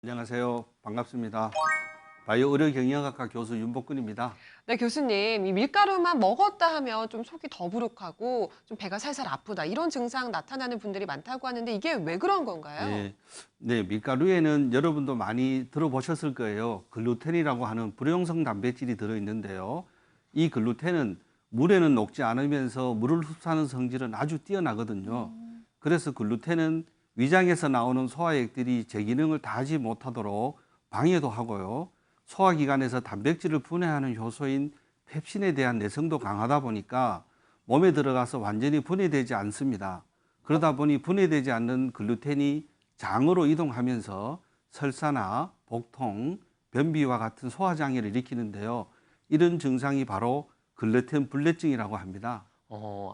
안녕하세요. 반갑습니다. 바이오 의료 경영학과 교수 윤복근입니다. 네, 교수님, 이 밀가루만 먹었다 하면 좀 속이 더부룩하고 좀 배가 살살 아프다 이런 증상 나타나는 분들이 많다고 하는데 이게 왜 그런 건가요? 예, 네, 밀가루에는 여러분도 많이 들어보셨을 거예요. 글루텐이라고 하는 불용성 단백질이 들어있는데요. 이 글루텐은 물에는 녹지 않으면서 물을 흡수하는 성질은 아주 뛰어나거든요. 그래서 글루텐은 위장에서 나오는 소화액들이 제 기능을 다하지 못하도록 방해도 하고요. 소화기관에서 단백질을 분해하는 효소인 펩신에 대한 내성도 강하다 보니까 몸에 들어가서 완전히 분해되지 않습니다. 그러다 보니 분해되지 않는 글루텐이 장으로 이동하면서 설사나 복통, 변비와 같은 소화장애를 일으키는데요. 이런 증상이 바로 글루텐 불내증이라고 합니다.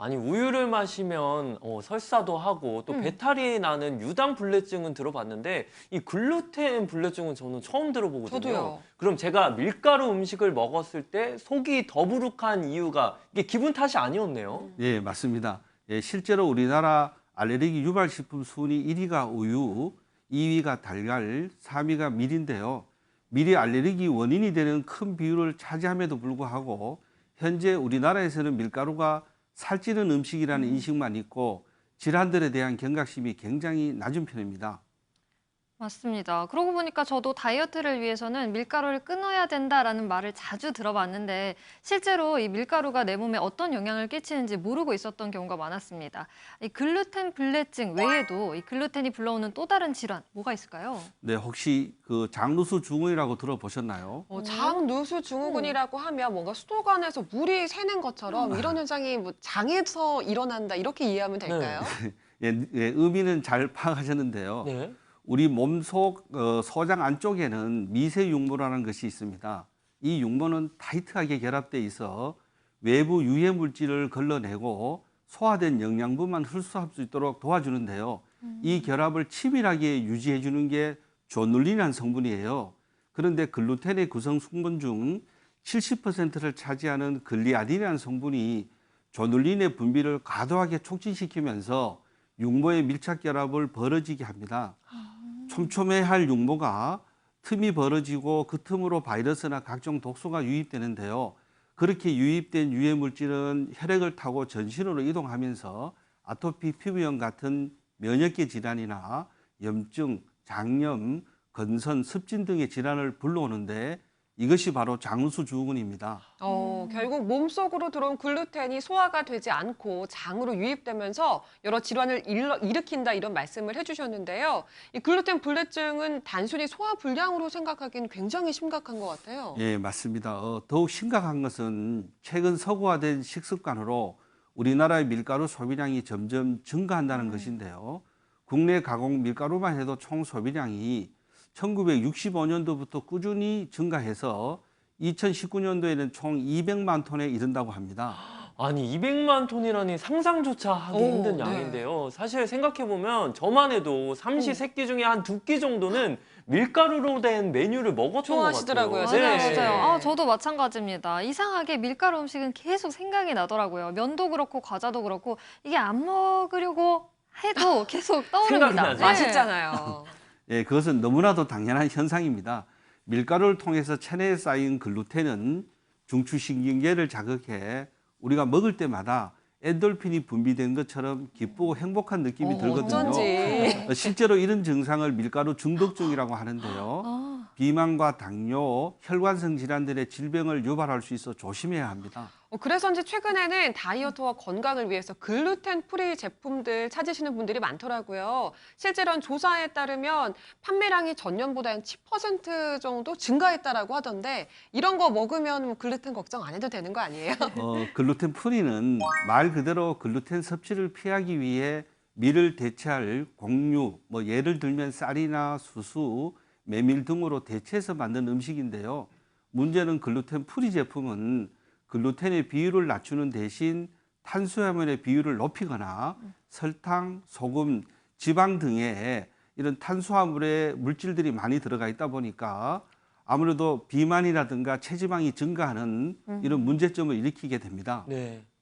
아니 우유를 마시면 설사도 하고 또 배탈이 나는 유당 불내증은 들어봤는데 이 글루텐 불내증은 저는 처음 들어보거든요. 저도요. 그럼 제가 밀가루 음식을 먹었을 때 속이 더부룩한 이유가 이게 기분 탓이 아니었네요. 예, 맞습니다. 예, 실제로 우리나라 알레르기 유발식품 순위 1위가 우유, 2위가 달걀, 3위가 밀인데요. 밀이 알레르기 원인이 되는 큰 비율을 차지함에도 불구하고 현재 우리나라에서는 밀가루가 살찌는 음식이라는 인식만 있고 질환들에 대한 경각심이 굉장히 낮은 편입니다. 맞습니다. 그러고 보니까 저도 다이어트를 위해서는 밀가루를 끊어야 된다라는 말을 자주 들어봤는데 실제로 이 밀가루가 내 몸에 어떤 영향을 끼치는지 모르고 있었던 경우가 많았습니다. 이 글루텐 불내증 외에도 이 글루텐이 불러오는 또 다른 질환 뭐가 있을까요? 네, 혹시 그 장누수 증후군이라고 들어보셨나요? 장누수 증후군이라고 하면 뭔가 수도관에서 물이 새는 것처럼 이런 현상이 뭐 장에서 일어난다 이렇게 이해하면 될까요? 예, 예, 의미는 잘 파악하셨는데요. 네. 우리 몸속 소장 안쪽에는 미세육모라는 것이 있습니다. 이 육모는 타이트하게 결합돼 있어 외부 유해 물질을 걸러내고 소화된 영양분만 흡수할 수 있도록 도와주는데요. 이 결합을 치밀하게 유지해 주는 게 조눌린이라는 성분이에요. 그런데 글루텐의 구성 성분 중 70%를 차지하는 글리아딘이라는 성분이 조눌린의 분비를 과도하게 촉진시키면서 육모의 밀착 결합을 벌어지게 합니다. 촘촘해할 육모가 틈이 벌어지고 그 틈으로 바이러스나 각종 독소가 유입되는데요. 그렇게 유입된 유해 물질은 혈액을 타고 전신으로 이동하면서 아토피 피부염 같은 면역계 질환이나 염증, 장염, 건선, 습진 등의 질환을 불러오는데 이것이 바로 장누수 증후군입니다. 결국 몸속으로 들어온 글루텐이 소화가 되지 않고 장으로 유입되면서 여러 질환을 일으킨다 이런 말씀을 해주셨는데요. 이 글루텐 불내증은 단순히 소화 불량으로 생각하기는 굉장히 심각한 것 같아요. 예, 맞습니다. 더욱 심각한 것은 최근 서구화된 식습관으로 우리나라의 밀가루 소비량이 점점 증가한다는 것인데요. 국내 가공 밀가루만 해도 총 소비량이 1965년도부터 꾸준히 증가해서 2019년도에는 총 200만 톤에 이른다고 합니다. 아니 200만 톤이라니 상상조차 하기 힘든 네. 양인데요. 사실 생각해보면 저만 해도 삼시세끼 중에 한 2끼 정도는 밀가루로 된 메뉴를 먹었던 좋아하시더라고요, 것 같아요. 진짜. 맞아요, 네. 맞아요. 저도 마찬가지입니다. 이상하게 밀가루 음식은 계속 생각이 나더라고요. 면도 그렇고 과자도 그렇고 이게 안 먹으려고 해도 계속 떠오릅니다. 생각이 나죠. 맛있잖아요. 예, 그것은 너무나도 당연한 현상입니다. 밀가루를 통해서 체내에 쌓인 글루텐은 중추신경계를 자극해 우리가 먹을 때마다 엔돌핀이 분비된 것처럼 기쁘고 행복한 느낌이 들거든요. 어쩐지. 실제로 이런 증상을 밀가루 중독증이라고 하는데요. 아, 비만과 당뇨, 혈관성 질환들의 질병을 유발할 수 있어 조심해야 합니다. 그래서인지 최근에는 다이어트와 건강을 위해서 글루텐 프리 제품들 찾으시는 분들이 많더라고요. 실제로는 조사에 따르면 판매량이 전년보다 한 10% 정도 증가했다라고 하던데 이런 거 먹으면 뭐 글루텐 걱정 안 해도 되는 거 아니에요? 글루텐 프리는 말 그대로 글루텐 섭취를 피하기 위해 밀을 대체할 곡류, 뭐 예를 들면 쌀이나 수수, 메밀 등으로 대체해서 만든 음식인데요. 문제는 글루텐 프리 제품은 글루텐의 비율을 낮추는 대신 탄수화물의 비율을 높이거나 설탕, 소금, 지방 등의 이런 탄수화물의 물질들이 많이 들어가 있다 보니까 아무래도 비만이라든가 체지방이 증가하는 이런 문제점을 일으키게 됩니다. 네.